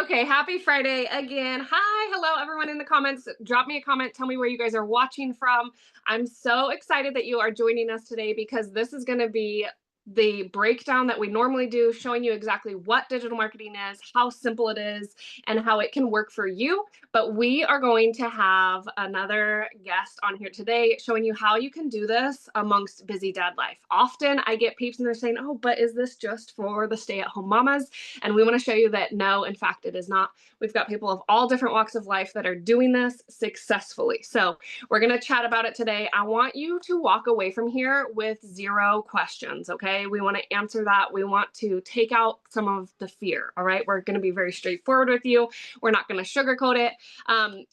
Okay, happy Friday again. Hi, hello, everyone in the comments. Drop me a comment. Tell me where you guys are watching from. I'm so excited that you are joining us today because this is going to be the breakdown that we normally do, showing you exactly what digital marketing is, how simple it is, and how it can work for you. But we are going to have another guest on here today showing you how you can do this amongst busy dad life. Often I get peeps and they're saying, oh, but is this just for the stay at home mamas? And we want to show you that no, in fact, it is not. We've got people of all different walks of life that are doing this successfully. So we're going to chat about it today. I want you to walk away from here with zero questions, okay? We want to answer that. We want to take out some of the fear, all right? We're going to be very straightforward with you. We're not going to sugarcoat it.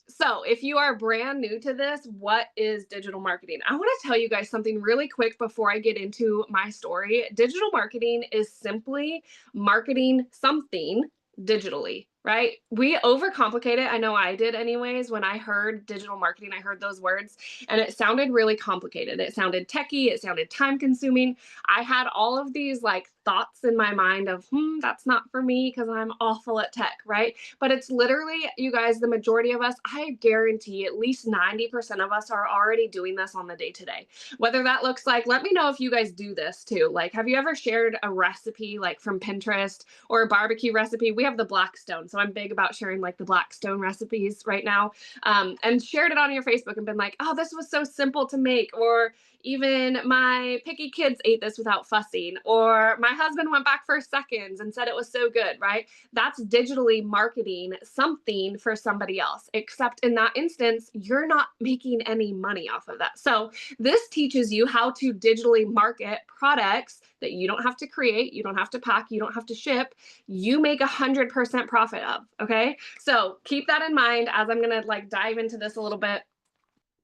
So if you are brand new to this, what is digital marketing? I want to tell you guys something really quick before I get into my story. Digital marketing is simply marketing something digitally, right? We overcomplicate it. I know I did anyways. When I heard digital marketing, I heard those words and it sounded really complicated. It sounded techy, it sounded time consuming. I had all of these like thoughts in my mind of, that's not for me because I'm awful at tech, right? But it's literally, you guys, the majority of us, I guarantee at least 90% of us are already doing this on the day to day. Whether that looks like, let me know if you guys do this too. Like, have you ever shared a recipe like from Pinterest or a barbecue recipe? We have the Blackstone. So I'm big about sharing like the Blackstone recipes right now, and shared it on your Facebook and been like, oh, this was so simple to make. Or even my picky kids ate this without fussing. Or my husband went back for seconds and said it was so good, right? That's digitally marketing something for somebody else. Except in that instance, you're not making any money off of that. So this teaches you how to digitally market products that you don't have to create, you don't have to pack, you don't have to ship. You make 100% profit of, okay? So keep that in mind as I'm gonna like dive into this a little bit.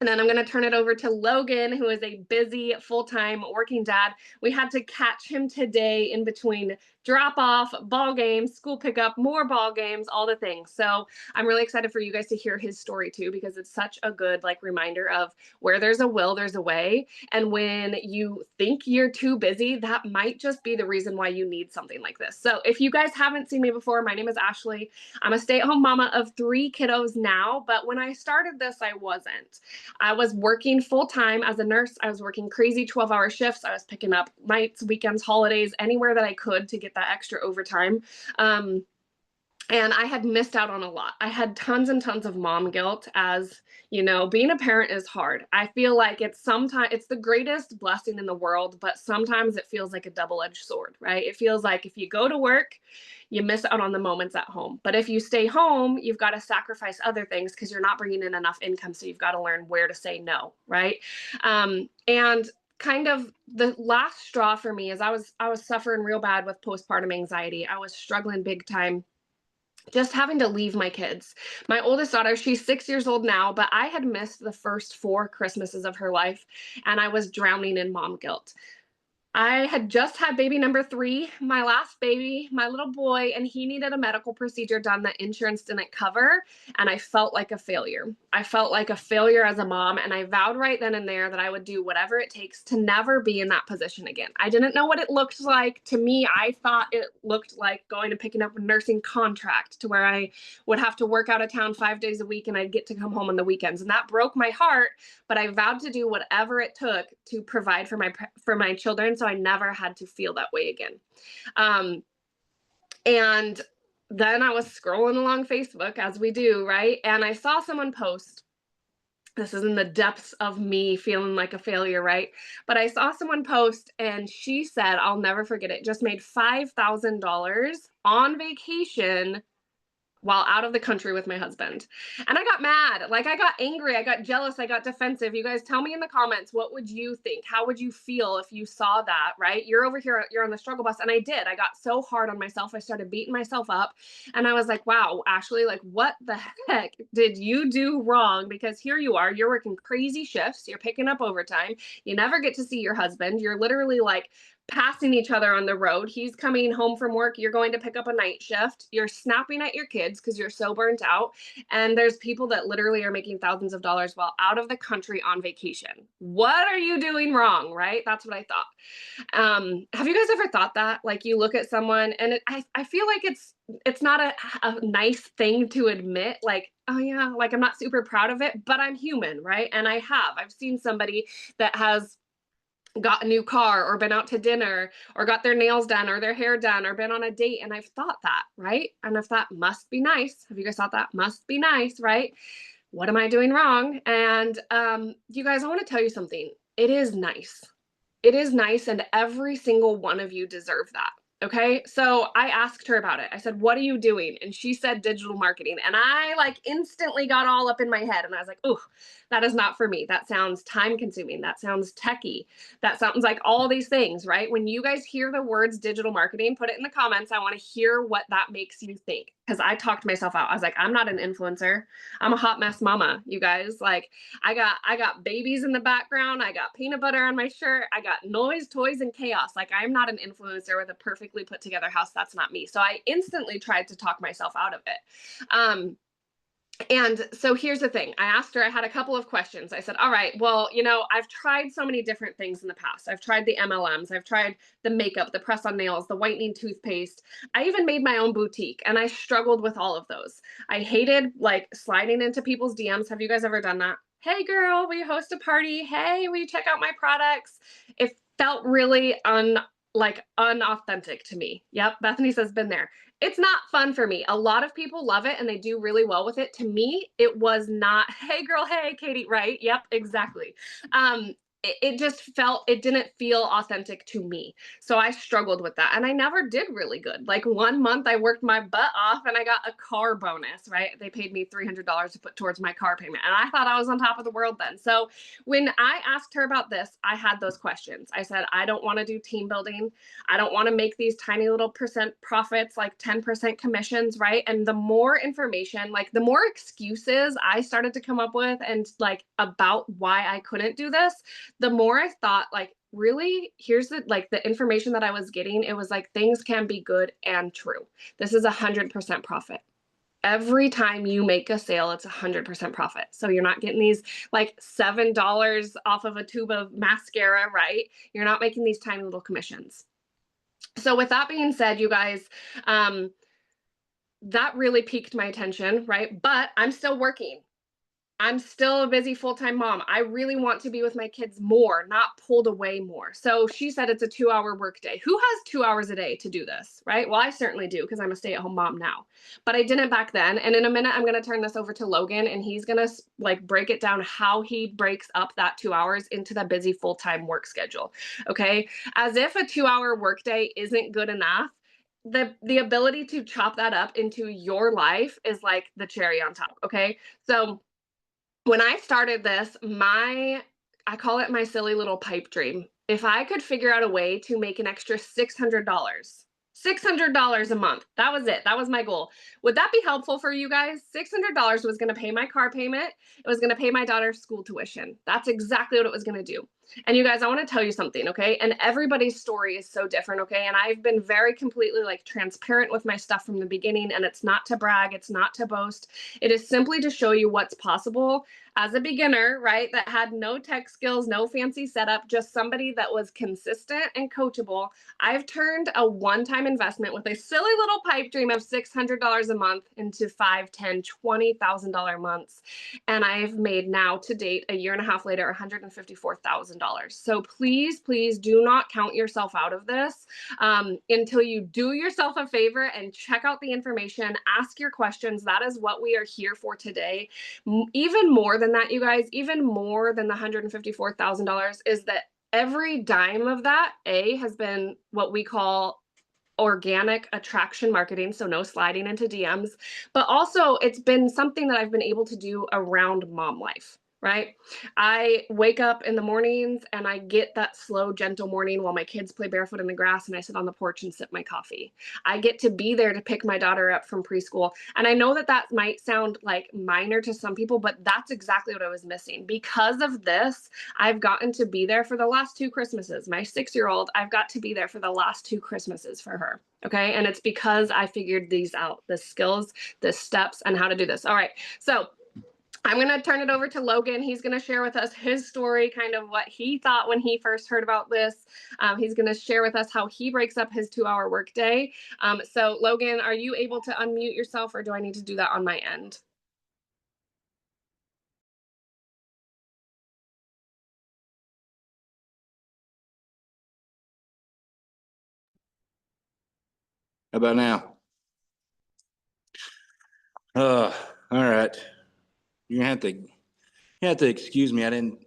And then I'm going to turn it over to Logan, who is a busy full-time working dad. We had to catch him today in between drop off, ball games, school pickup, more ball games, all the things. So I'm really excited for you guys to hear his story too, because it's such a good like reminder of where there's a will, there's a way. And when you think you're too busy, that might just be the reason why you need something like this. So if you guys haven't seen me before, my name is Ashley. I'm a stay-at-home mama of 3 kiddos now, but when I started this, I wasn't. I was working full time as a nurse. I was working crazy 12-hour shifts. I was picking up nights, weekends, holidays, anywhere that I could to get that extra overtime. And I had missed out on a lot. I had tons and tons of mom guilt, as you know, being a parent is hard. I feel like it's the greatest blessing in the world, but sometimes it feels like a double-edged sword, right? It feels like if you go to work, you miss out on the moments at home. But if you stay home, you've got to sacrifice other things because you're not bringing in enough income. So you've got to learn where to say no, right? And kind of the last straw for me is I was suffering real bad with postpartum anxiety. I was struggling big time just having to leave my kids. My oldest daughter, she's 6 years old now, but I had missed the first 4 Christmases of her life and I was drowning in mom guilt. I had just had baby number 3, my last baby, my little boy, and he needed a medical procedure done that insurance didn't cover. And I felt like a failure. I felt like a failure as a mom. And I vowed right then and there that I would do whatever it takes to never be in that position again. I didn't know what it looked like. To me, I thought it looked like going and picking up a nursing contract to where I would have to work out of town 5 days a week and I'd get to come home on the weekends. And that broke my heart, but I vowed to do whatever it took to provide for my children so I never had to feel that way again. And then I was scrolling along Facebook as we do, right? And I saw someone post, this is in the depths of me feeling like a failure, right? But I saw someone post and she said, I'll never forget it, just made $5,000 on vacation while out of the country with my husband. And I got mad. Like I got angry, I got jealous, I got defensive. You guys tell me in the comments, what would you think? How would you feel if you saw that, right? You're over here, you're on the struggle bus. And I did. I got so hard on myself. I started beating myself up. And I was like, wow, Ashley, like what the heck did you do wrong? Because here you are, you're working crazy shifts, you're picking up overtime. You never get to see your husband. You're literally like passing each other on the road. He's coming home from work. You're going to pick up a night shift. You're snapping at your kids because you're so burnt out. And there's people that literally are making thousands of dollars while out of the country on vacation. What are you doing wrong? Right? That's what I thought. Have you guys ever thought that? Like you look at someone and I feel like it's not a nice thing to admit, like, oh yeah, like I'm not super proud of it, but I'm human, right? And I've seen somebody that has got a new car or been out to dinner or got their nails done or their hair done or been on a date, and I've thought that, right? And I've thought, must be nice. Have you guys thought that? Must be nice, right? What am I doing wrong? And you guys, I want to tell you something. It is nice. It is nice, and every single one of you deserve that. Okay. So I asked her about it. I said, what are you doing? And she said digital marketing. And I like instantly got all up in my head and I was like, oh, that is not for me. That sounds time consuming. That sounds techie. That sounds like all these things, right? When you guys hear the words digital marketing, put it in the comments. I want to hear what that makes you think. Because I talked myself out. I was like, I'm not an influencer. I'm a hot mess mama, you guys. Like I got babies in the background. I got peanut butter on my shirt. I got noise, toys, and chaos. Like I'm not an influencer with a perfectly put together house. That's not me. So I instantly tried to talk myself out of it. And so here's the thing. I asked her, I had a couple of questions. I said, all right, well, I've tried so many different things in the past. I've tried the MLMs, I've tried the makeup, the press on nails, the whitening toothpaste. I even made my own boutique and I struggled with all of those. I hated like sliding into people's DMs. Have you guys ever done that? Hey girl, will you host a party? Hey, will you check out my products? It felt really unauthentic to me. Yep, Bethany says been there. It's not fun for me. A lot of people love it and they do really well with it. To me, it was not, hey girl, hey Katie, right? Yep, exactly. It just it didn't feel authentic to me. So I struggled with that and I never did really good. Like 1 month I worked my butt off and I got a car bonus, right? They paid me $300 to put towards my car payment. And I thought I was on top of the world then. So when I asked her about this, I had those questions. I said, I don't want to do team building. I don't want to make these tiny little percent profits, like 10% commissions, right? And the more information, like the more excuses I started to come up with and like about why I couldn't do this, the more I thought like, really, here's the information that I was getting. It was like, things can be good and true. This is 100% profit. Every time you make a sale, it's 100% profit. So you're not getting these like $7 off of a tube of mascara, right? You're not making these tiny little commissions. So with that being said, you guys, that really piqued my attention, right? But I'm still working. I'm still a busy full-time mom. I really want to be with my kids more, not pulled away more. So she said it's a 2-hour workday. Who has 2 hours a day to do this, right? Well, I certainly do because I'm a stay-at-home mom now, but I didn't back then. And in a minute, I'm going to turn this over to Logan and he's going to like break it down how he breaks up that 2 hours into the busy full-time work schedule. Okay. As if a 2-hour workday isn't good enough. The ability to chop that up into your life is like the cherry on top. Okay. So when I started this, I call it my silly little pipe dream. If I could figure out a way to make an extra $600 a month, that was it. That was my goal. Would that be helpful for you guys? $600 was going to pay my car payment. It was going to pay my daughter's school tuition. That's exactly what it was going to do. And you guys, I want to tell you something, okay? And everybody's story is so different, okay? And I've been very completely like transparent with my stuff from the beginning, and it's not to brag, it's not to boast. It is simply to show you what's possible as a beginner, right? That had no tech skills, no fancy setup, just somebody that was consistent and coachable. I've turned a one-time investment with a silly little pipe dream of $600 a month into $5, $10, $20,000 months. And I've made now to date, a year and a half later, $154,000. So please, please do not count yourself out of this until you do yourself a favor and check out the information, ask your questions. That is what we are here for today. Even more than that, you guys, even more than the $154,000 is that every dime of that, has been what we call organic attraction marketing. So no sliding into DMs, but also it's been something that I've been able to do around mom life. right? I wake up in the mornings and I get that slow, gentle morning while my kids play barefoot in the grass and I sit on the porch and sip my coffee. I get to be there to pick my daughter up from preschool. And I know that that might sound like minor to some people, but that's exactly what I was missing. Because of this, I've gotten to be there for the last two Christmases. My 6-year-old, I've got to be there for the last two Christmases for her. Okay. And it's because I figured these out, the skills, the steps, and how to do this. All right. So I'm going to turn it over to Logan. He's going to share with us his story, kind of what he thought when he first heard about this. He's going to share with us how he breaks up his 2-hour workday. So, Logan, are you able to unmute yourself, or do I need to do that on my end? How about now? Uh, all right. You're gonna have to excuse me. I didn't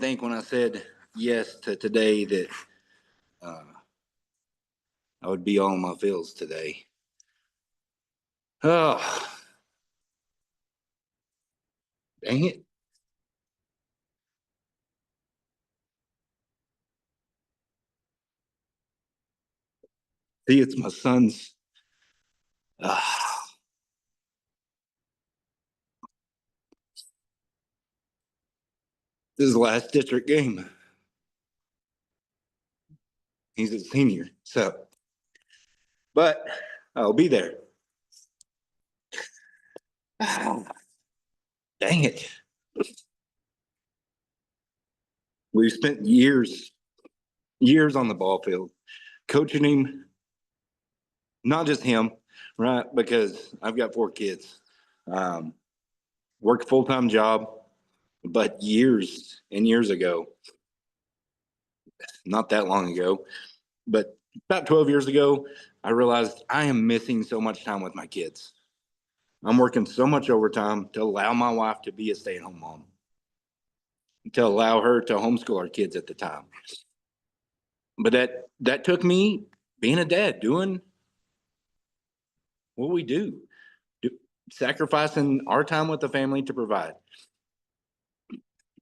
think when I said yes to today that uh, I would be all in my feels today. Oh, dang it. See, it's my son's uh, this is the last district game. He's a senior, so but I'll be there. Oh, dang it. We've spent years on the ball field coaching him, not just him, right? Because I've got 4 kids. Um, Work a full-time job, but years and years ago, not that long ago, but about 12 years ago, I realized I am missing so much time with my kids. I'm working so much overtime to allow my wife to be a stay-at-home mom, to allow her to homeschool our kids at the time. But that took me being a dad, doing what we do, sacrificing our time with the family to provide.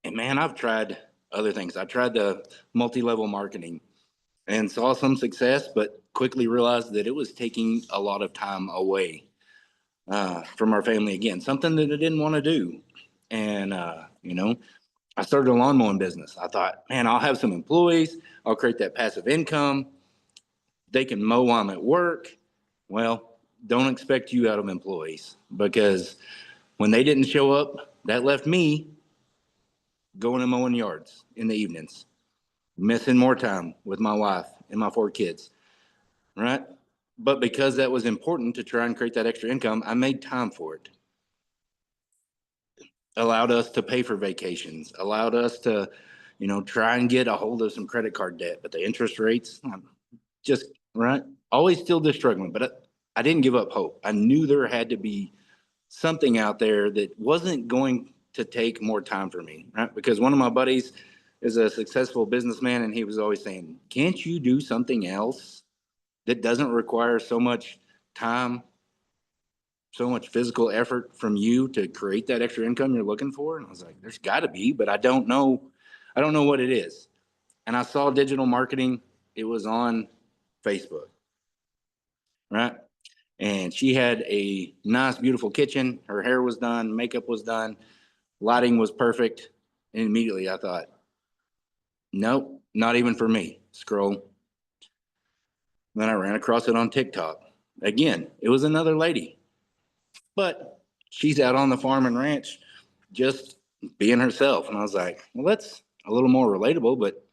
And man, I've tried other things. I tried the multi-level marketing and saw some success, but quickly realized that it was taking a lot of time away from our family again, something that I didn't want to do. And, I started a lawn mowing business. I thought, man, I'll have some employees. I'll create that passive income. They can mow while I'm at work. Well, don't expect you out of employees, because when they didn't show up, that left me going and mowing yards in the evenings, missing more time with my wife and my 4 kids, right? But because that was important to try and create that extra income, I made time for it. Allowed us to pay for vacations, allowed us to, try and get a hold of some credit card debt, but the interest rates, just, right? Always still just struggling, but I didn't give up hope. I knew there had to be something out there that wasn't going to take more time for me, right? Because one of my buddies is a successful businessman, and he was always saying, can't you do something else that doesn't require so much time, so much physical effort from you to create that extra income you're looking for? And I was like, there's got to be, but I don't know. I don't know what it is. And I saw digital marketing. It was on Facebook, right? And she had a nice, beautiful kitchen. Her hair was done, makeup was done, lighting was perfect. And immediately I thought, nope, not even for me. Scroll. Then I ran across it on TikTok. Again, it was another lady, but she's out on the farm and ranch just being herself. And I was like, well, that's a little more relatable, but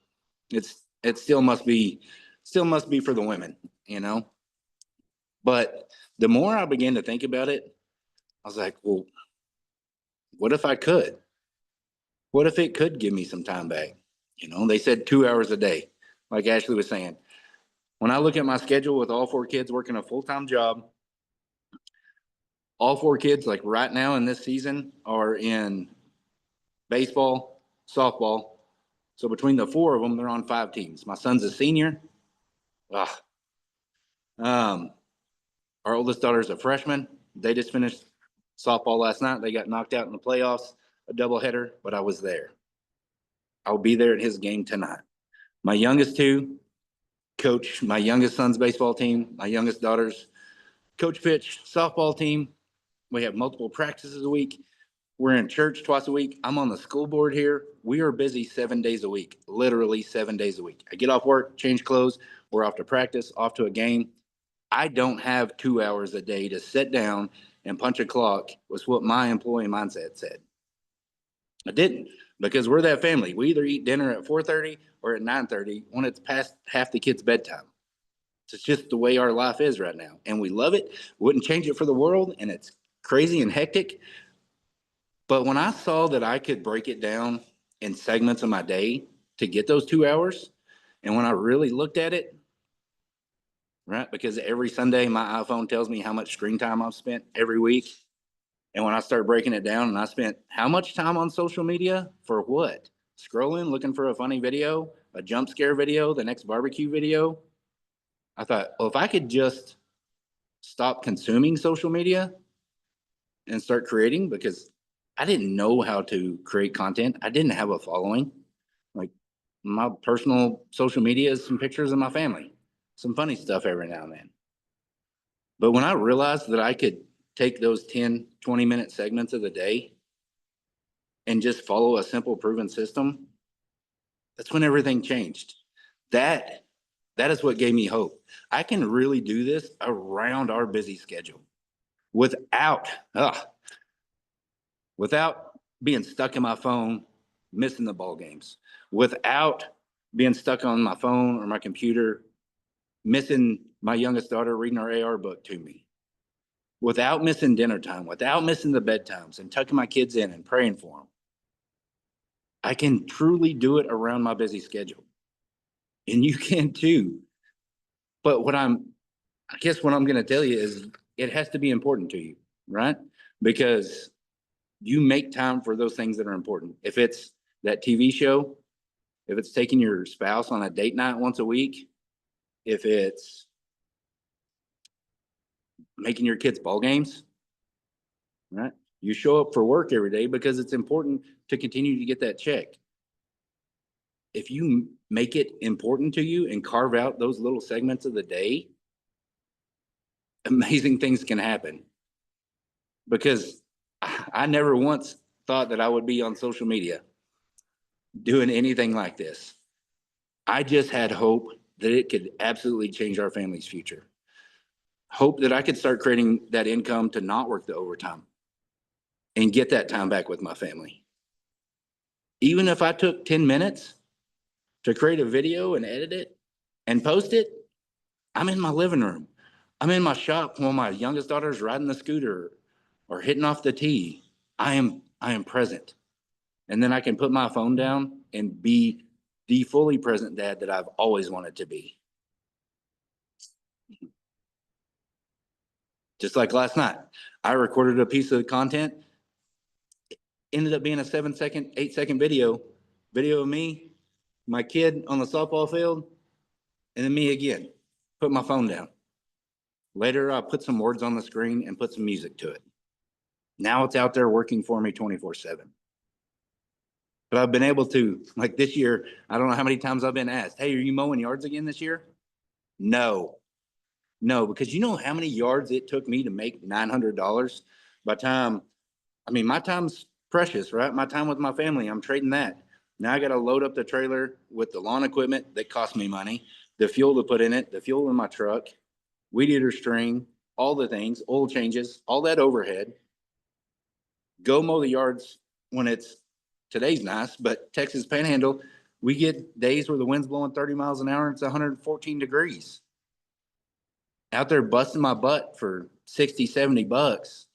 it still must be for the women, you know? But the more I began to think about it, I was like, well, what if I could? What if it could give me some time back? They said 2 hours a day, like Ashley was saying. When I look at my schedule with all 4 kids working a full-time job, all 4 kids, like right now in this season, are in baseball, softball. So between the 4 of them, they're on 5 teams. My son's a senior. Ah, um, our oldest daughter's a freshman. They just finished softball last night. They got knocked out in the playoffs a doubleheader, but I was there. I'll be there at his game tonight. My youngest two coach my youngest son's baseball team, my youngest daughter's coach pitch softball team. We have multiple practices a week. We're in church twice a week. I'm on the school board here. We are busy 7 days a week, literally 7 days a week. I get off work, change clothes, we're off to practice, off to a game. I don't have 2 hours a day to sit down and punch a clock, was what my employee mindset said. I didn't, because we're that family. We either eat dinner at 4:30 or at 9:30 when it's past half the kids' bedtime. It's just the way our life is right now. And we love it. Wouldn't change it for the world. And it's crazy and hectic. But when I saw that I could break it down in segments of my day to get those 2 hours, and when I really looked at it, right, because every Sunday my iPhone tells me how much screen time I've spent every week. And when I start breaking it down and I spent how much time on social media for what? Scrolling, looking for a funny video, a jump scare video, the next barbecue video. I thought, well, if I could just stop consuming social media and start creating, because I didn't know how to create content. I didn't have a following. Like, my personal social media is some pictures of my family, some funny stuff every now and then. But when I realized that I could take those 10, 20-minute segments of the day and just follow a simple proven system, that's when everything changed. That is what gave me hope. I can really do this around our busy schedule without being stuck in my phone, missing the ball games, without being stuck on my phone or my computer, missing my youngest daughter reading our AR book to me, without missing dinner time, without missing the bedtimes and tucking my kids in and praying for them. I can truly do it around my busy schedule. And you can too. But what I'm going to tell you is it has to be important to you, right? Because you make time for those things that are important. If it's that TV show, if it's taking your spouse on a date night once a week, if it's making your kids ball games, right? You show up for work every day because it's important to continue to get that check. If you make it important to you and carve out those little segments of the day, amazing things can happen. Because I never once thought that I would be on social media doing anything like this. I just had hope that it could absolutely change our family's future. Hope that I could start creating that income to not work the overtime and get that time back with my family. Even if I took 10 minutes to create a video and edit it and post it, I'm in my living room. I'm in my shop while my youngest daughter's riding the scooter or hitting off the tee. I am present. And then I can put my phone down and be the fully present dad that I've always wanted to be. Just like last night, I recorded a piece of content. It ended up being a 7-second, 8-second video of me, my kid on the softball field, and then me again. Put my phone down. Later, I put some words on the screen and put some music to it. Now it's out there working for me 24/7. But I've been able to, like this year, I don't know how many times I've been asked, hey, are you mowing yards again this year? No, because you know how many yards it took me to make $900 by time, my time's precious, right? My time with my family, I'm trading that. Now I got to load up the trailer with the lawn equipment that cost me money, the fuel to put in it, the fuel in my truck, weed eater string, all the things, oil changes, all that overhead. Go mow the yards when today's nice, but Texas Panhandle, we get days where the wind's blowing 30 miles an hour and it's 114 degrees. Out there busting my butt for 60, 70 bucks.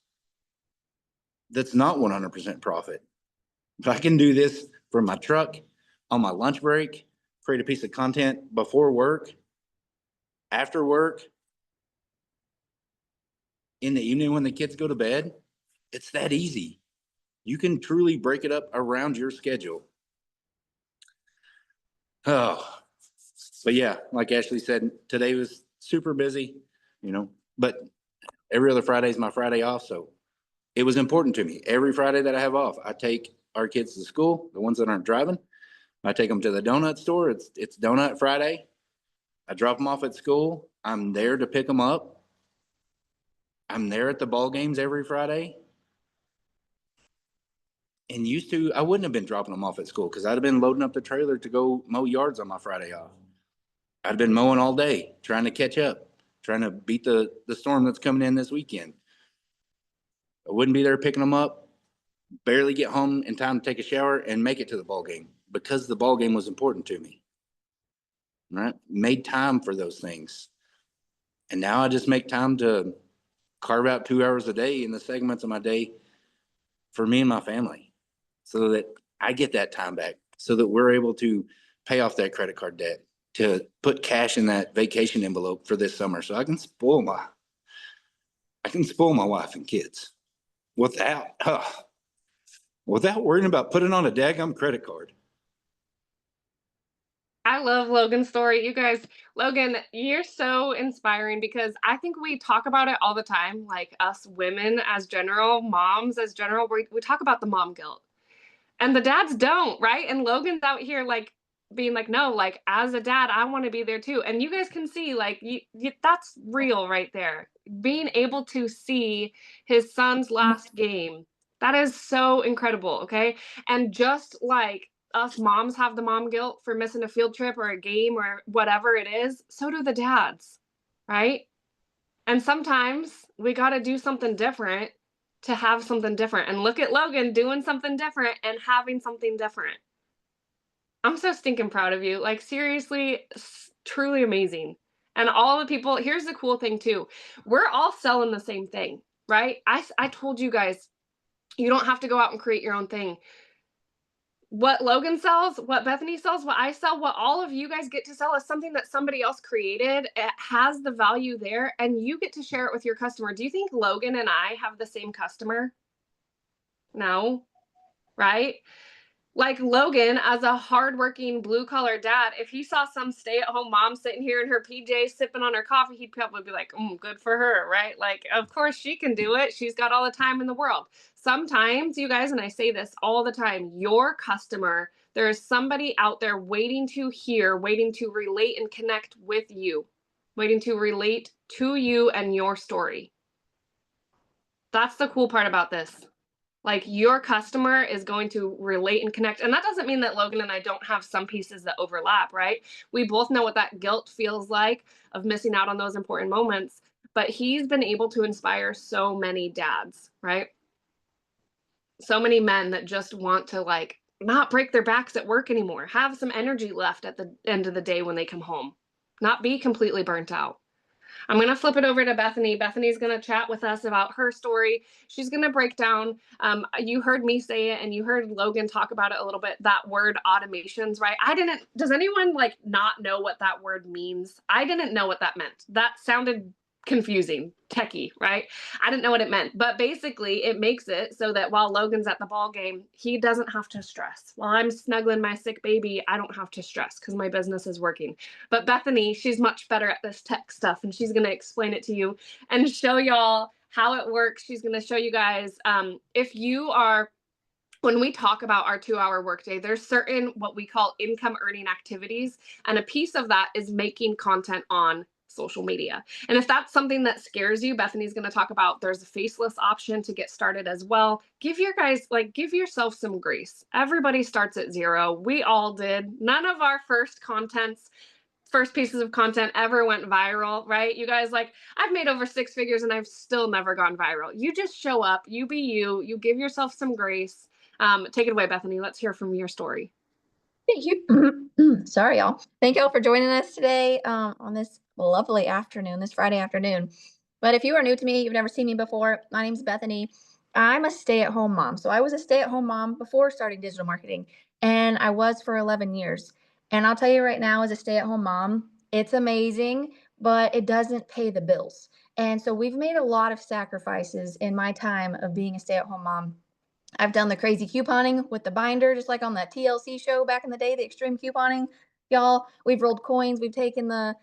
That's not 100% profit. If I can do this from my truck, on my lunch break, create a piece of content before work, after work, in the evening when the kids go to bed, it's that easy. You can truly break it up around your schedule. Oh, but yeah, like Ashley said, today was super busy, but every other Friday is my Friday off. So it was important to me. Every Friday that I have off, I take our kids to school, the ones that aren't driving. I take them to the donut store. It's Donut Friday. I drop them off at school. I'm there to pick them up. I'm there at the ball games every Friday. And used to, I wouldn't have been dropping them off at school because I'd have been loading up the trailer to go mow yards on my Friday off. I'd been mowing all day, trying to catch up, trying to beat the storm that's coming in this weekend. I wouldn't be there picking them up, barely get home in time to take a shower and make it to the ball game because the ball game was important to me. Right? Made time for those things. And now I just make time to carve out 2 hours a day in the segments of my day for me and my family so that I get that time back, so that we're able to pay off that credit card debt, to put cash in that vacation envelope for this summer so I can spoil my wife and kids without worrying about putting on a daggum credit card. I love Logan's story. You guys, Logan, you're so inspiring because I think we talk about it all the time, like us women as general, moms as general, we talk about the mom guilt. And the dads don't, right? And Logan's out here like being like, no, like as a dad, I want to be there too. And you guys can see like that's real right there. Being able to see his son's last game. That is so incredible, okay? And just like us moms have the mom guilt for missing a field trip or a game or whatever it is, so do the dads, right? And sometimes we got to do something different to have something different. And look at Logan doing something different and having something different. I'm so stinking proud of you. Like, seriously, truly amazing. And all the people, here's the cool thing too. We're all selling the same thing, right? I told you guys, you don't have to go out and create your own thing. What Logan sells, what Bethany sells, what I sell, what all of you guys get to sell is something that somebody else created. It has the value there and you get to share it with your customer. Do you think Logan and I have the same customer? No, right? Like Logan, as a hardworking blue collar dad, if he saw some stay at home mom sitting here in her PJs sipping on her coffee, he'd probably be like, good for her, right? Like, of course she can do it. She's got all the time in the world. Sometimes, you guys, and I say this all the time, your customer, there is somebody out there waiting to hear, waiting to relate and connect with you, waiting to relate to you and your story. That's the cool part about this. Like your customer is going to relate and connect. And that doesn't mean that Logan and I don't have some pieces that overlap, right? We both know what that guilt feels like of missing out on those important moments. But he's been able to inspire so many dads, right? So many men that just want to like not break their backs at work anymore, have some energy left at the end of the day when they come home, not be completely burnt out. I'm going to flip it over to Bethany. Bethany's going to chat with us about her story. She's going to break down, you heard me say it and you heard Logan talk about it a little bit, that word automations, right? Does anyone like not know what that word means? I didn't know what that meant. That sounded confusing, techie, right? I didn't know what it meant, but basically it makes it so that while Logan's at the ball game, he doesn't have to stress. While I'm snuggling my sick baby, I don't have to stress because my business is working. But Bethany, she's much better at this tech stuff and she's going to explain it to you and show y'all how it works. She's going to show you guys if you are, when we talk about our 2-hour workday, there's certain what we call income earning activities. And a piece of that is making content on social media. And if that's something that scares you, Bethany's going to talk about there's a faceless option to get started as well. Give yourself some grace. Everybody starts at zero. We all did. None of our first pieces of content ever went viral, right? You guys, like, I've made over 6 figures and I've still never gone viral. You just show up, you be you give yourself some grace. Take it away, Bethany. Let's hear from your story. Thank you. Sorry, y'all. Thank y'all for joining us today on this lovely afternoon, this Friday afternoon. But if you are new to me, you've never seen me before, my name's Bethany. I'm a stay-at-home mom. So I was a stay-at-home mom before starting digital marketing, and I was for 11 years. And I'll tell you right now, as a stay-at-home mom, it's amazing, but it doesn't pay the bills. And so we've made a lot of sacrifices in my time of being a stay-at-home mom. I've done the crazy couponing with the binder, just like on that TLC show back in the day, the extreme couponing. Y'all, we've rolled coins. We've taken the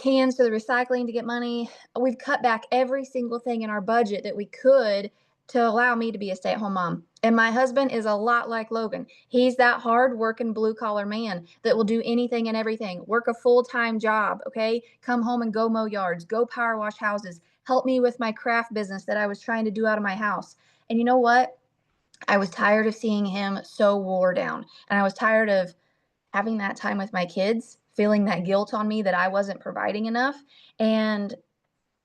cans to the recycling to get money. We've cut back every single thing in our budget that we could to allow me to be a stay-at-home mom. And my husband is a lot like Logan. He's that hard-working blue-collar man that will do anything and everything, work a full-time job, okay? Come home and go mow yards, go power wash houses, help me with my craft business that I was trying to do out of my house. And you know what? I was tired of seeing him so wore down. And I was tired of having that time with my kids, feeling that guilt on me that I wasn't providing enough, and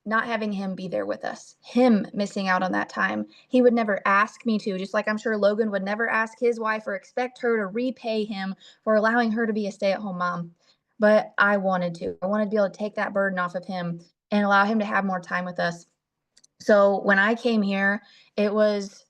not having him be there with us, him missing out on that time. He would never ask me to, just like I'm sure Logan would never ask his wife or expect her to repay him for allowing her to be a stay-at-home mom. But I wanted to. I wanted to be able to take that burden off of him and allow him to have more time with us. So when I came here, it was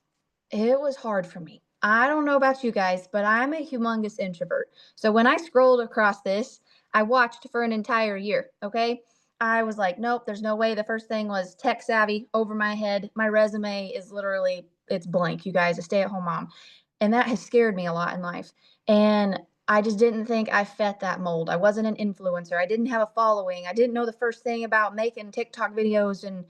hard for me. I don't know about you guys, but I'm a humongous introvert. So when I scrolled across this, I watched for an entire year, okay? I was like, nope, there's no way. The first thing was tech savvy over my head. My resume is literally, it's blank, you guys, a stay-at-home mom. And that has scared me a lot in life. And I just didn't think I fit that mold. I wasn't an influencer. I didn't have a following. I didn't know the first thing about making TikTok videos, and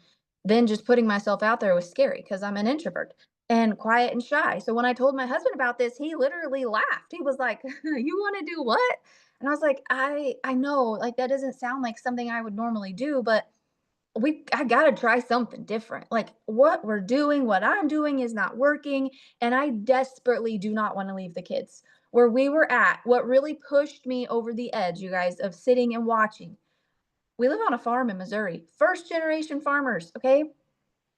then just putting myself out there was scary because I'm an introvert and quiet and shy. So when I told my husband about this, he literally laughed. He was like, "You want to do what?" And I was like, I know, like that doesn't sound like something I would normally do, but I got to try something different. Like what we're doing, what I'm doing is not working, and I desperately do not want to leave the kids. Where we were at, what really pushed me over the edge, you guys, of sitting and watching. We live on a farm in Missouri. First generation farmers, okay?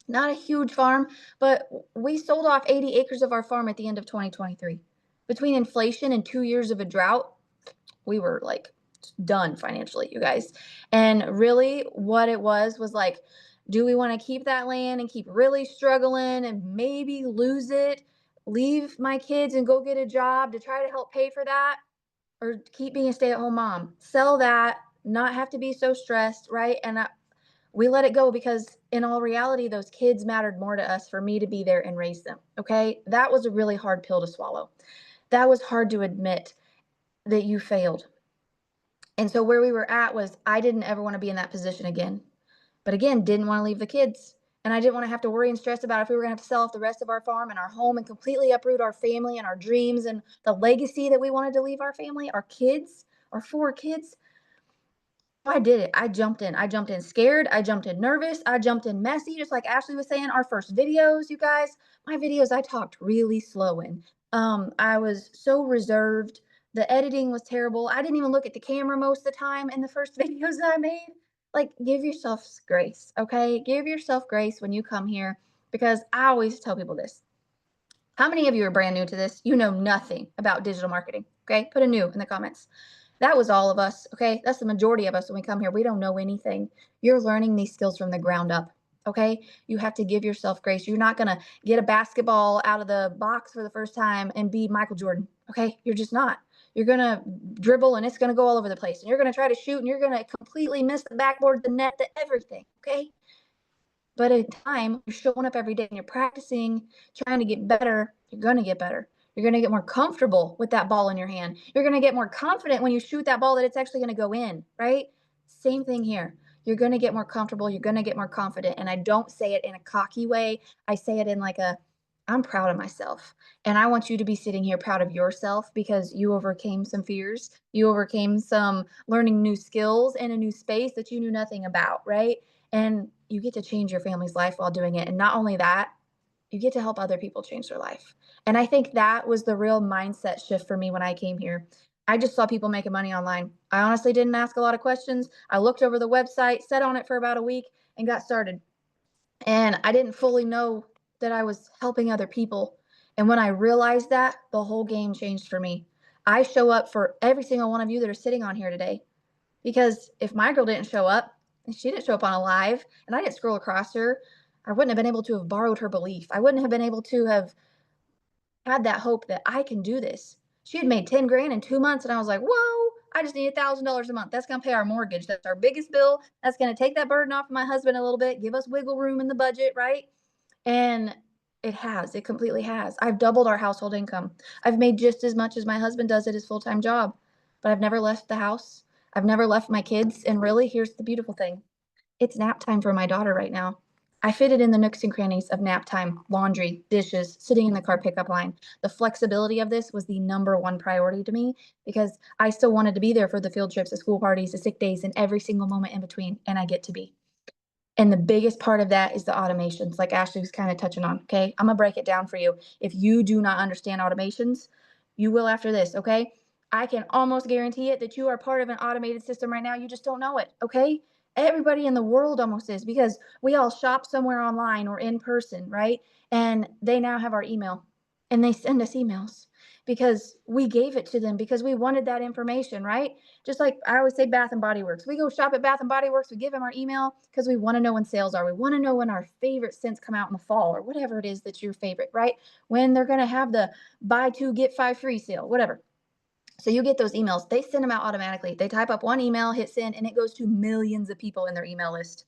Not a huge farm, but we sold off 80 acres of our farm at the end of 2023. Between inflation and 2 years of a drought, we were like done financially, you guys. And really, what it was like, do we want to keep that land and keep really struggling and maybe lose it, leave my kids and go get a job to try to help pay for that? Or keep being a stay at home mom, sell that, not have to be so stressed, right? And we let it go because in all reality, those kids mattered more to us for me to be there and raise them. Okay. That was a really hard pill to swallow. That was hard to admit that you failed. And so where we were at was I didn't ever want to be in that position again. But again, didn't want to leave the kids. And I didn't want to have to worry and stress about if we were going to have to sell off the rest of our farm and our home and completely uproot our family and our dreams and the legacy that we wanted to leave our family, our kids, our 4 kids. I did it. I jumped in. I jumped in scared. I jumped in nervous. I jumped in messy. Just like Ashley was saying, our first videos, you guys, my videos, I talked really slow in. I was so reserved. The editing was terrible. I didn't even look at the camera most of the time in the first videos that I made. Like, give yourself grace, okay? Give yourself grace when you come here, because I always tell people this. How many of you are brand new to this? You know nothing about digital marketing, okay? Put a new in the comments. That was all of us, okay? That's the majority of us when we come here. We don't know anything. You're learning these skills from the ground up, okay? You have to give yourself grace. You're not going to get a basketball out of the box for the first time and be Michael Jordan, okay? You're just not. You're going to dribble and it's going to go all over the place. And you're going to try to shoot and you're going to completely miss the backboard, the net, the everything, okay? But in time, you're showing up every day and you're practicing, trying to get better. You're going to get better. You're going to get more comfortable with that ball in your hand. You're going to get more confident when you shoot that ball that it's actually going to go in, right? Same thing here. You're going to get more comfortable. You're going to get more confident. And I don't say it in a cocky way. I say it in like I'm proud of myself. And I want you to be sitting here proud of yourself because you overcame some fears. You overcame some learning new skills in a new space that you knew nothing about, right? And you get to change your family's life while doing it. And not only that, you get to help other people change their life. And I think that was the real mindset shift for me when I came here. I just saw people making money online. I honestly didn't ask a lot of questions. I looked over the website, sat on it for about a week, and got started. And I didn't fully know that I was helping other people. And when I realized that, the whole game changed for me. I show up for every single one of you that are sitting on here today. Because if my girl didn't show up, and she didn't show up on a live, and I didn't scroll across her, I wouldn't have been able to have borrowed her belief. I wouldn't have been able to have had that hope that I can do this. She had made 10 grand in 2 months, and I was like, whoa, I just need $1,000 a month. That's going to pay our mortgage. That's our biggest bill. That's going to take that burden off of my husband a little bit, give us wiggle room in the budget, right? And it completely has. I've doubled our household income. I've made just as much as my husband does at his full-time job, but I've never left the house. I've never left my kids. And really, here's the beautiful thing. It's nap time for my daughter right now. I fit it in the nooks and crannies of nap time, laundry, dishes, sitting in the car pickup line. The flexibility of this was the number one priority to me because I still wanted to be there for the field trips, the school parties, the sick days, and every single moment in between, and I get to be. And the biggest part of that is the automations, like Ashley was kind of touching on. Okay. I'm going to break it down for you. If you do not understand automations, you will after this. Okay. I can almost guarantee it that you are part of an automated system right now. You just don't know it. Okay. Everybody in the world almost is because we all shop somewhere online or in person, right? And they now have our email and they send us emails because we gave it to them because we wanted that information, right? Just like I always say, Bath and Body Works. We go shop at Bath and Body Works. We give them our email because we want to know when sales are. We want to know when our favorite scents come out in the fall or whatever it is that's your favorite, right? When they're going to have the buy two, get five free sale, whatever. So you get those emails. They send them out automatically. They type up one email, hit send, and it goes to millions of people in their email list.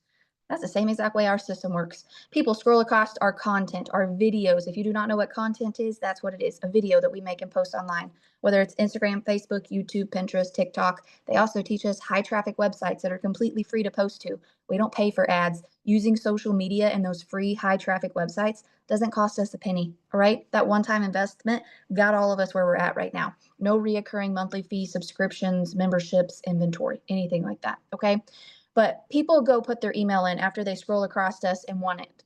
That's the same exact way our system works. People scroll across our content, our videos. If you do not know what content is, that's what it is, a video that we make and post online, whether it's Instagram, Facebook, YouTube, Pinterest, TikTok. They also teach us high traffic websites that are completely free to post to. We don't pay for ads. Using social media and those free high traffic websites doesn't cost us a penny, all right? That one-time investment got all of us where we're at right now. No reoccurring monthly fee, subscriptions, memberships, inventory, anything like that, okay? But people go put their email in after they scroll across us and want it.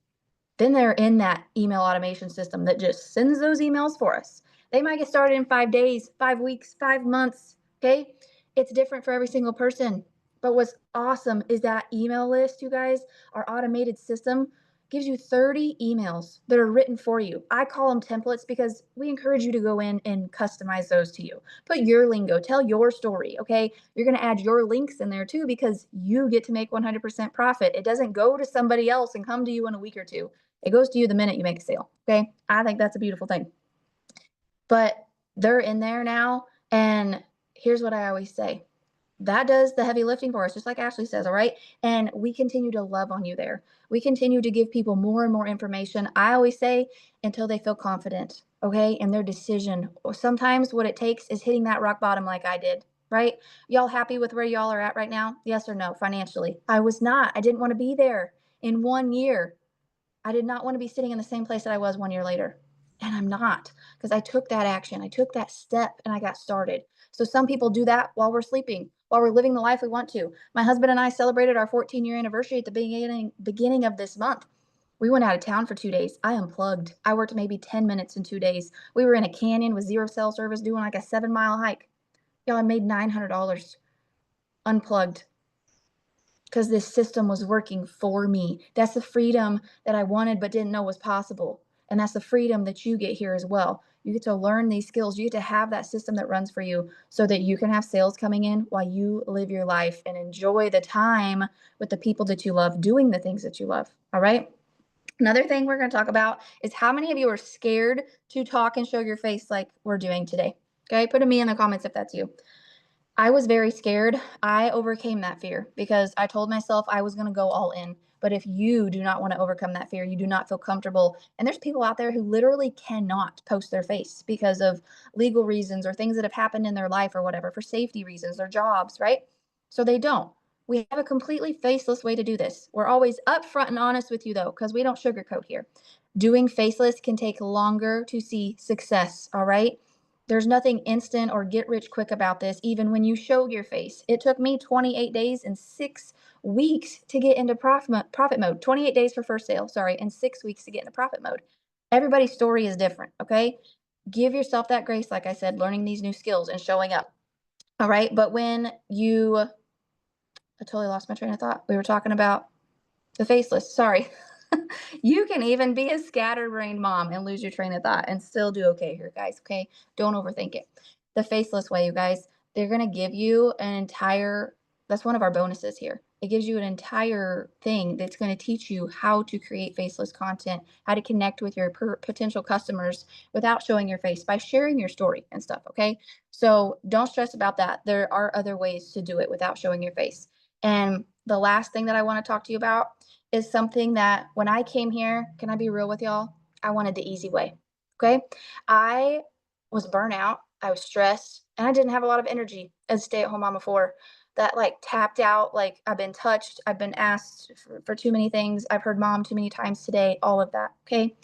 Then they're in that email automation system that just sends those emails for us. They might get started in 5 days, 5 weeks, 5 months, okay? It's different for every single person. But what's awesome is that email list, you guys, our automated system gives you 30 emails that are written for you. I call them templates because we encourage you to go in and customize those to you. Put your lingo, tell your story, okay? You're going to add your links in there too because you get to make 100% profit. It doesn't go to somebody else and come to you in a week or two. It goes to you the minute you make a sale, okay? I think that's a beautiful thing. But they're in there now, and here's what I always say. That does the heavy lifting for us, just like Ashley says, all right? And we continue to love on you there. We continue to give people more and more information. I always say until they feel confident, okay, in their decision. Or sometimes what it takes is hitting that rock bottom like I did, right? Y'all happy with where y'all are at right now? Yes or no, financially? I was not. I didn't want to be there in 1 year. I did not want to be sitting in the same place that I was 1 year later. And I'm not because I took that action. I took that step and I got started. So some people do that while we're sleeping, while we're living the life we want to. My husband and I celebrated our 14-year anniversary at the beginning of this month. We went out of town for 2 days. I unplugged. I worked maybe 10 minutes in 2 days. We were in a canyon with zero cell service doing like a 7-mile hike. Y'all, I made $900 unplugged because this system was working for me. That's the freedom that I wanted but didn't know was possible. And that's the freedom that you get here as well. You get to learn these skills. You get to have that system that runs for you so that you can have sales coming in while you live your life and enjoy the time with the people that you love, doing the things that you love. All right. Another thing we're going to talk about is how many of you are scared to talk and show your face like we're doing today. Okay. Put a me in the comments if that's you. I was very scared. I overcame that fear because I told myself I was going to go all in. But if you do not want to overcome that fear, you do not feel comfortable. And there's people out there who literally cannot post their face because of legal reasons or things that have happened in their life or whatever, for safety reasons, their jobs, right? So they don't. We have a completely faceless way to do this. We're always upfront and honest with you though, because we don't sugarcoat here. Doing faceless can take longer to see success, all right? There's nothing instant or get rich quick about this, even when you show your face. It took me 28 days and 6 weeks to get into profit mode. 28 days for first sale, sorry, and 6 weeks to get into profit mode. Everybody's story is different, okay? Give yourself that grace, like I said, learning these new skills and showing up. All right, but when you, I totally lost my train of thought. We were talking about the faceless, sorry. You can even be a scatterbrained mom and lose your train of thought and still do okay here, guys. Okay. Don't overthink it. The faceless way, you guys, they're going to give you an entire, that's one of our bonuses here. It gives you an entire thing that's going to teach you how to create faceless content, how to connect with your potential customers without showing your face by sharing your story and stuff. Okay. So don't stress about that. There are other ways to do it without showing your face. And the last thing that I want to talk to you about is something that when I came here, can I be real with y'all? I wanted the easy way. Okay. I was burnt out. I was stressed and I didn't have a lot of energy as a stay-at-home mom before. that like tapped out, like I've been touched, I've been asked for too many things, I've heard mom too many times today, all of that. Okay.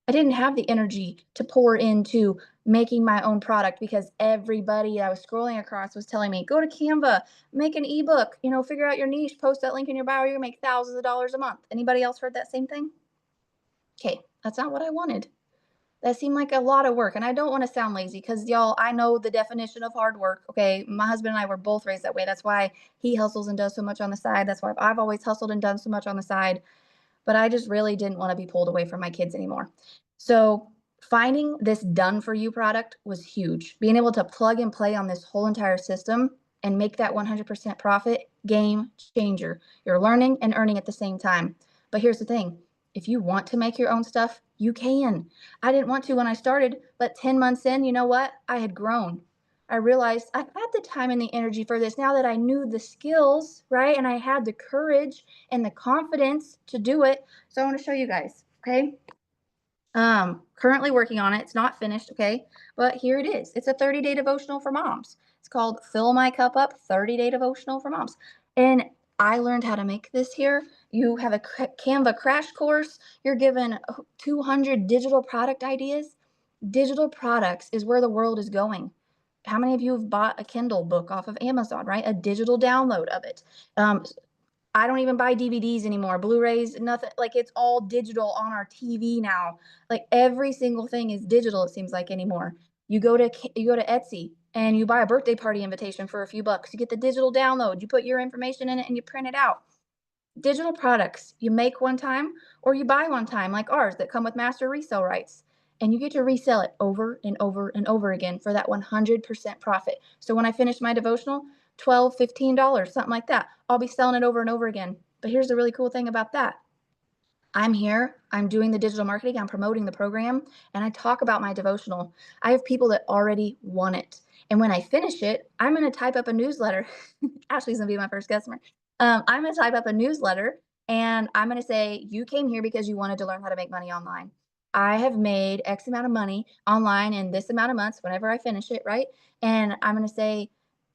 I didn't have the energy to pour into making my own product because everybody I was scrolling across was telling me, go to Canva, make an ebook, figure out your niche, post that link in your bio, you're gonna make thousands of dollars a month. Anybody else heard that same thing? Okay, that's not what I wanted. That seemed like a lot of work. And I don't want to sound lazy because y'all, I know the definition of hard work. Okay. My husband and I were both raised that way. That's why he hustles and does so much on the side. That's why I've always hustled and done so much on the side. But I just really didn't want to be pulled away from my kids anymore. So finding this done for you product was huge. Being able to plug and play on this whole entire system and make that 100% profit, game changer. You're learning and earning at the same time. But here's the thing. If you want to make your own stuff, you can. I didn't want to when I started, but 10 months in, you know what? I had grown. I realized I had the time and the energy for this now that I knew the skills, right? And I had the courage and the confidence to do it. So I want to show you guys, okay? Currently working on it. It's not finished, okay? But here it is. It's a 30-day devotional for moms. It's called Fill My Cup Up 30-day devotional for moms. And I learned how to make this here. You have a Canva crash course. You're given 200 digital product ideas. Digital products is where the world is going. How many of you have bought a Kindle book off of Amazon, right? A digital download of it. I don't even buy DVDs anymore, Blu-rays, nothing. Like it's all digital on our TV now. Like every single thing is digital, it seems like anymore. You go to Etsy and you buy a birthday party invitation for a few bucks. You get the digital download. You put your information in it and you print it out. Digital products, you make one time or you buy one time, like ours that come with master resale rights. And you get to resell it over and over and over again for that 100% profit. So when I finish my devotional, $12, $15, something like that, I'll be selling it over and over again. But here's the really cool thing about that. I'm here, I'm doing the digital marketing, I'm promoting the program, and I talk about my devotional. I have people that already want it. And when I finish it, I'm going to type up a newsletter. Ashley's going to be my first customer. I'm going to type up a newsletter and I'm going to say, you came here because you wanted to learn how to make money online. I have made X amount of money online in this amount of months whenever I finish it, right? And I'm going to say,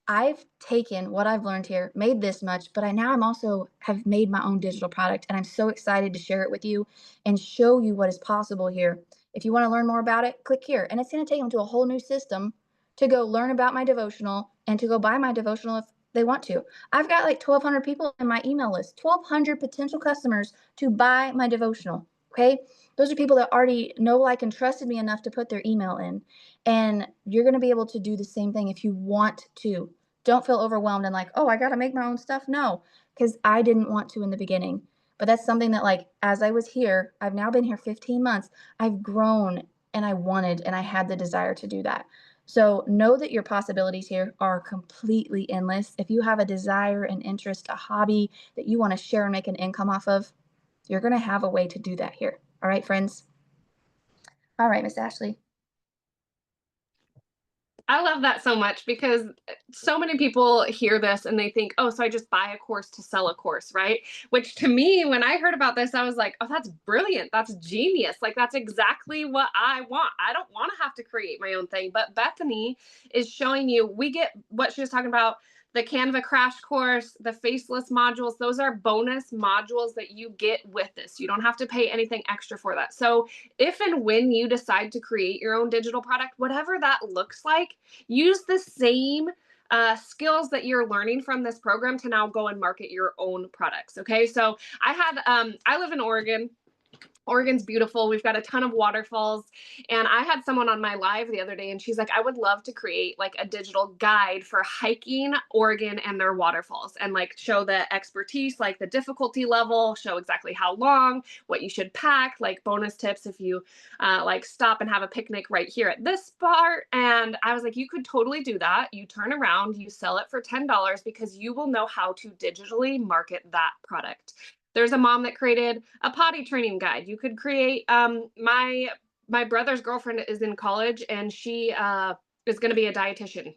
I've taken what I've learned here, made this much, but I'm also have made my own digital product and I'm so excited to share it with you and show you what is possible here. If you want to learn more about it, click here. And it's going to take them to a whole new system to go learn about my devotional and to go buy my devotional if they want to. I've got like 1,200 people in my email list, 1,200 potential customers to buy my devotional. Okay. Those are people that already know, like, and trusted me enough to put their email in. And you're going to be able to do the same thing if you want to. Don't feel overwhelmed and like, oh, I got to make my own stuff. No, because I didn't want to in the beginning. But that's something that, like, as I was here, I've now been here 15 months. I've grown and I wanted and I had the desire to do that. So know that your possibilities here are completely endless. If you have a desire, an interest, a hobby that you want to share and make an income off of, you're going to have a way to do that here. All right, friends? All right, Miss Ashley. I love that so much because so many people hear this and they think, oh, so I just buy a course to sell a course, right? Which to me, when I heard about this, I was like, oh, that's brilliant. That's genius. Like, that's exactly what I want. I don't want to have to create my own thing. But Bethany is showing you, we get what she was talking about, the Canva crash course, the faceless modules. Those are bonus modules that you get with this. You don't have to pay anything extra for that. So if and when you decide to create your own digital product, whatever that looks like, use the same skills that you're learning from this program to now go and market your own products. Okay. So I live in Oregon. Oregon's beautiful. We've got a ton of waterfalls. And I had someone on my live the other day and she's like, I would love to create like a digital guide for hiking Oregon and their waterfalls and like show the expertise, like the difficulty level, show exactly how long, what you should pack, like bonus tips if you like stop and have a picnic right here at this spot. And I was like, you could totally do that. You turn around, you sell it for $10 because you will know how to digitally market that product. There's a mom that created a potty training guide. You could create, my brother's girlfriend is in college and she is going to be a dietitian.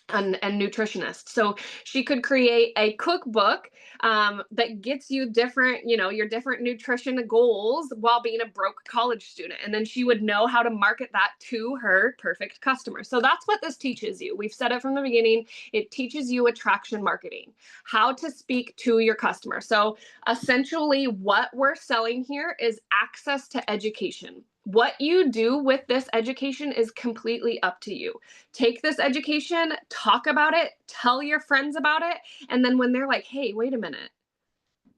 and nutritionist. So she could create a cookbook that gets you different, your different nutrition goals while being a broke college student. And then she would know how to market that to her perfect customer. So that's what this teaches you. We've said it from the beginning. It teaches you attraction marketing, how to speak to your customer. So essentially what we're selling here is access to education. What you do with this education is completely up to you. Take this education, talk about it, tell your friends about it. And then when they're like, hey, wait a minute,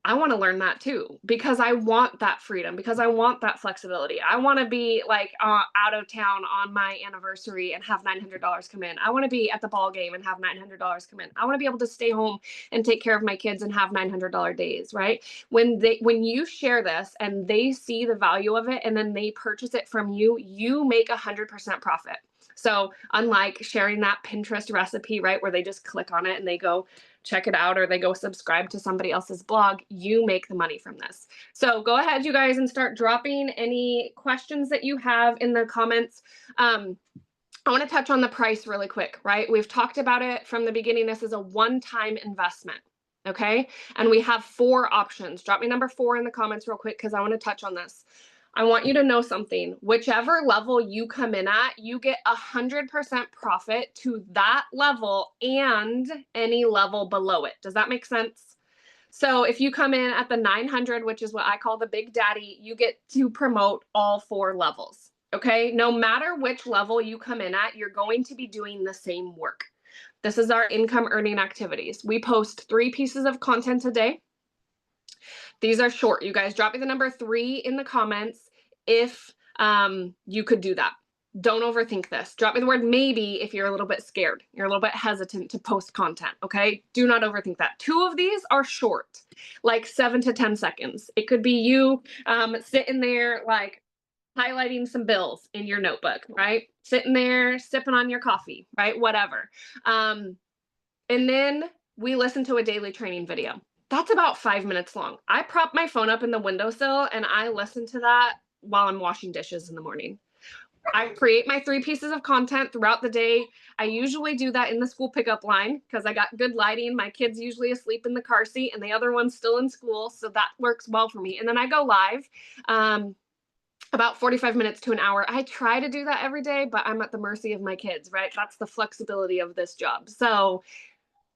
I want to learn that too, because I want that freedom, because I want that flexibility. I want to be like out of town on my anniversary and have $900 come in. I want to be at the ball game and have $900 come in. I want to be able to stay home and take care of my kids and have $900 days, right? When you share this and they see the value of it and then they purchase it from you, you make 100% profit. So unlike sharing that Pinterest recipe, right, where they just click on it and they go check it out or they go subscribe to somebody else's blog, you make the money from this. So go ahead, you guys, and start dropping any questions that you have in the comments. I want to touch on the price really quick, right? We've talked about it from the beginning. This is a one-time investment. Okay. And we have 4 options. Drop me number 4 in the comments real quick because I want to touch on this. I want you to know something. Whichever level you come in at, you get 100% profit to that level and any level below it. Does that make sense? So if you come in at the 900, which is what I call the Big Daddy, you get to promote all 4 levels. Okay. No matter which level you come in at, you're going to be doing the same work. This is our income earning activities. We post 3 pieces of content a day. These are short. You guys drop me the number 3 in the comments if you could do that. Don't overthink this. Drop me the word maybe if you're a little bit scared. You're a little bit hesitant to post content, okay? Do not overthink that. 2 of these are short, like 7 to 10 seconds. It could be you sitting there like highlighting some bills in your notebook, right? Sitting there sipping on your coffee, right? Whatever. And then we listen to a daily training video. That's about 5 minutes long. I prop my phone up in the windowsill and I listen to that while I'm washing dishes in the morning. I create my 3 pieces of content throughout the day. I usually do that in the school pickup line because I got good lighting. My kid's usually asleep in the car seat and the other one's still in school. So that works well for me. And then I go live about 45 minutes to an hour. I try to do that every day, but I'm at the mercy of my kids, right? That's the flexibility of this job. So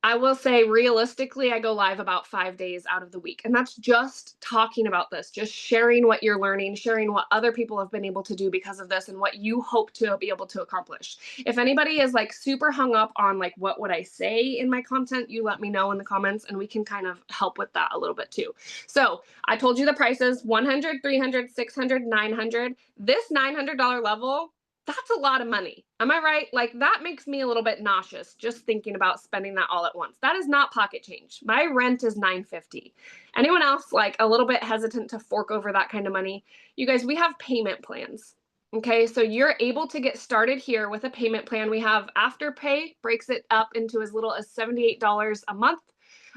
I will say realistically, I go live about 5 days out of the week. And that's just talking about this, just sharing what you're learning, sharing what other people have been able to do because of this and what you hope to be able to accomplish. If anybody is like super hung up on like, what would I say in my content, you let me know in the comments and we can kind of help with that a little bit too. So I told you the prices, 100, 300, 600, 900. This $900 level, that's a lot of money. Am I right? Like that makes me a little bit nauseous just thinking about spending that all at once. That is not pocket change. My rent is $950. Anyone else like a little bit hesitant to fork over that kind of money? You guys, we have payment plans. Okay, so you're able to get started here with a payment plan. We have Afterpay breaks it up into as little as $78 a month.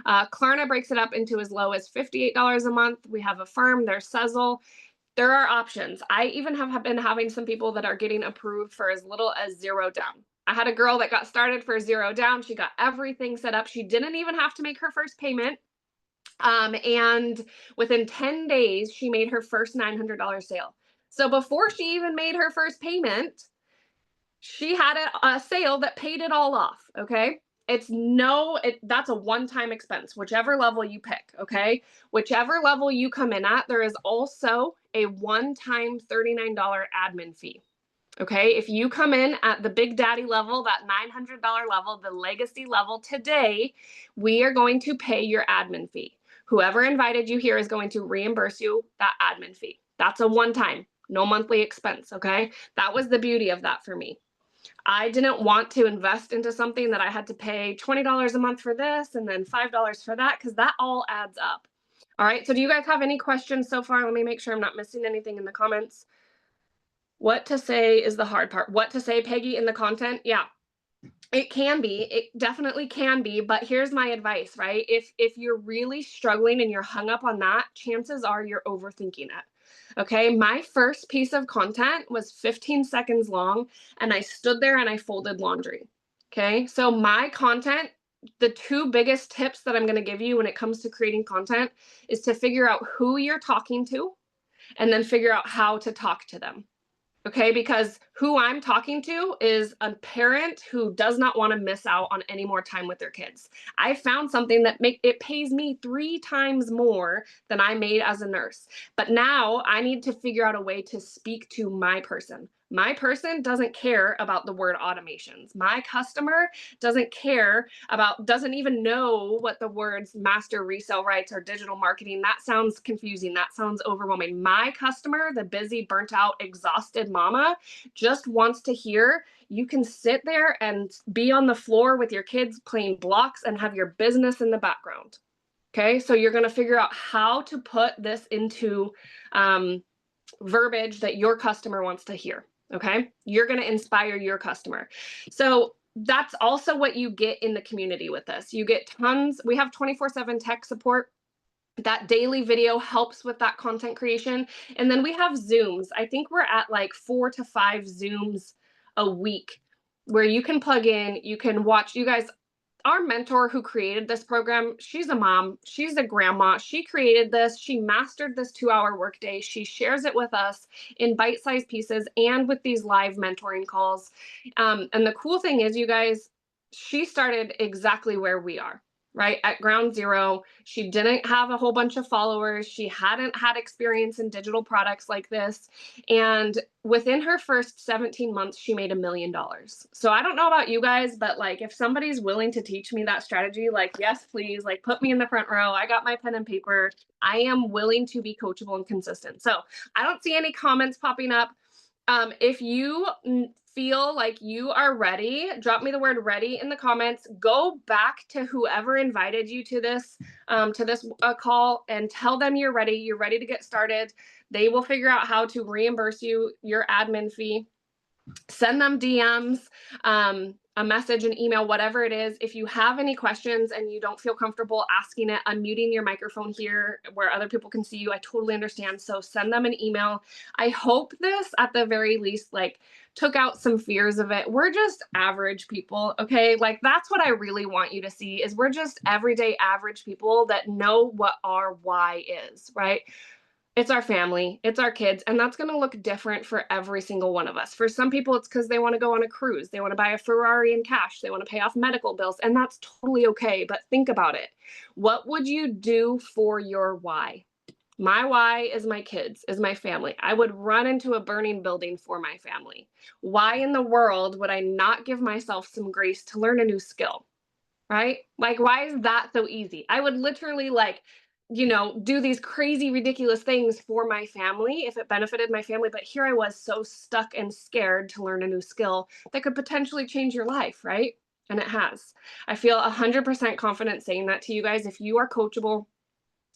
Klarna breaks it up into as low as $58 a month. We have Affirm, there's Sezzle. There are options. I even have been having some people that are getting approved for as little as $0 down. I had a girl that got started for $0 down. She got everything set up. She didn't even have to make her first payment. And within 10 days, she made her first $900 sale. So before she even made her first payment, she had a sale that paid it all off. Okay. That's a one-time expense, whichever level you pick, okay? Whichever level you come in at, there is also a one-time $39 admin fee, okay? If you come in at the Big Daddy level, that $900 level, the legacy level today, we are going to pay your admin fee. Whoever invited you here is going to reimburse you that admin fee. That's a one-time, no monthly expense, okay? That was the beauty of that for me. I didn't want to invest into something that I had to pay $20 a month for this and then $5 for that because that all adds up. All right, so do you guys have any questions so far? Let me make sure I'm not missing anything in the comments. What to say is the hard part. What to say, Peggy, in the content? Yeah, it can be. It definitely can be, but here's my advice, right? If you're really struggling and you're hung up on that, chances are you're overthinking it. Okay, my first piece of content was 15 seconds long and I stood there and I folded laundry. Okay. So my content, the two biggest tips that I'm going to give you when it comes to creating content is to figure out who you're talking to and then figure out how to talk to them. Okay, because who I'm talking to is a parent who does not want to miss out on any more time with their kids. I found something that it pays me 3 times more than I made as a nurse. But now I need to figure out a way to speak to my person. My person doesn't care about the word automations. My customer doesn't even know what the words master resale rights or digital marketing. That sounds confusing. That sounds overwhelming. My customer, the busy, burnt out, exhausted mama, just wants to hear you can sit there and be on the floor with your kids playing blocks and have your business in the background. Okay, so you're going to figure out how to put this into verbiage that your customer wants to hear. Okay, you're going to inspire your customer. So that's also what you get in the community with this. You get tons. We have 24/7 tech support. That daily video helps with that content creation. And then we have Zooms. I think we're at like 4 to 5 Zooms a week where you can plug in, you can watch. You guys, our mentor who created this program, she's a mom, she's a grandma. She created this, she mastered this 2-hour workday. She shares it with us in bite-sized pieces and with these live mentoring calls. And the cool thing is, you guys, she started exactly where we are, right? At ground zero. She didn't have a whole bunch of followers. She hadn't had experience in digital products like this. And within her first 17 months, she made $1 million. So I don't know about you guys, but like if somebody's willing to teach me that strategy, like, yes, please, like put me in the front row. I got my pen and paper. I am willing to be coachable and consistent. So I don't see any comments popping up. If you feel like you are ready, drop me the word ready in the comments. Go back to whoever invited you to this call and tell them you're ready. You're ready to get started. They will figure out how to reimburse you your admin fee. Send them DMs, a message, an email, whatever it is. If you have any questions and you don't feel comfortable asking it, unmuting your microphone here where other people can see you, I totally understand. So send them an email. I hope this, at the very least, like took out some fears of it. We're just average people, okay? Like that's what I really want you to see is we're just everyday average people that know what our why is, right? It's our family, it's our kids, and that's going to look different for every single one of us. For some people, it's because they want to go on a cruise, they want to buy a Ferrari in cash, they want to pay off medical bills, and that's totally okay. But think about it. What would you do for your why? My why is my kids, is my family. I would run into a burning building for my family. Why in the world would I not give myself some grace to learn a new skill? Right? Like, why is that so easy? I would literally do these crazy, ridiculous things for my family if it benefited my family. But here I was so stuck and scared to learn a new skill that could potentially change your life, right? And it has. I feel 100% confident saying that to you guys. If you are coachable,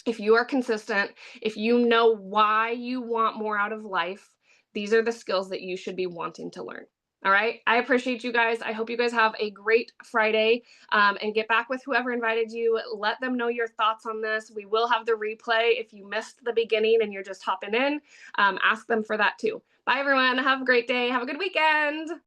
if you are consistent, if you know why you want more out of life, these are the skills that you should be wanting to learn. All right. I appreciate you guys. I hope you guys have a great Friday and get back with whoever invited you. Let them know your thoughts on this. We will have the replay. If you missed the beginning and you're just hopping in, ask them for that too. Bye, everyone. Have a great day. Have a good weekend.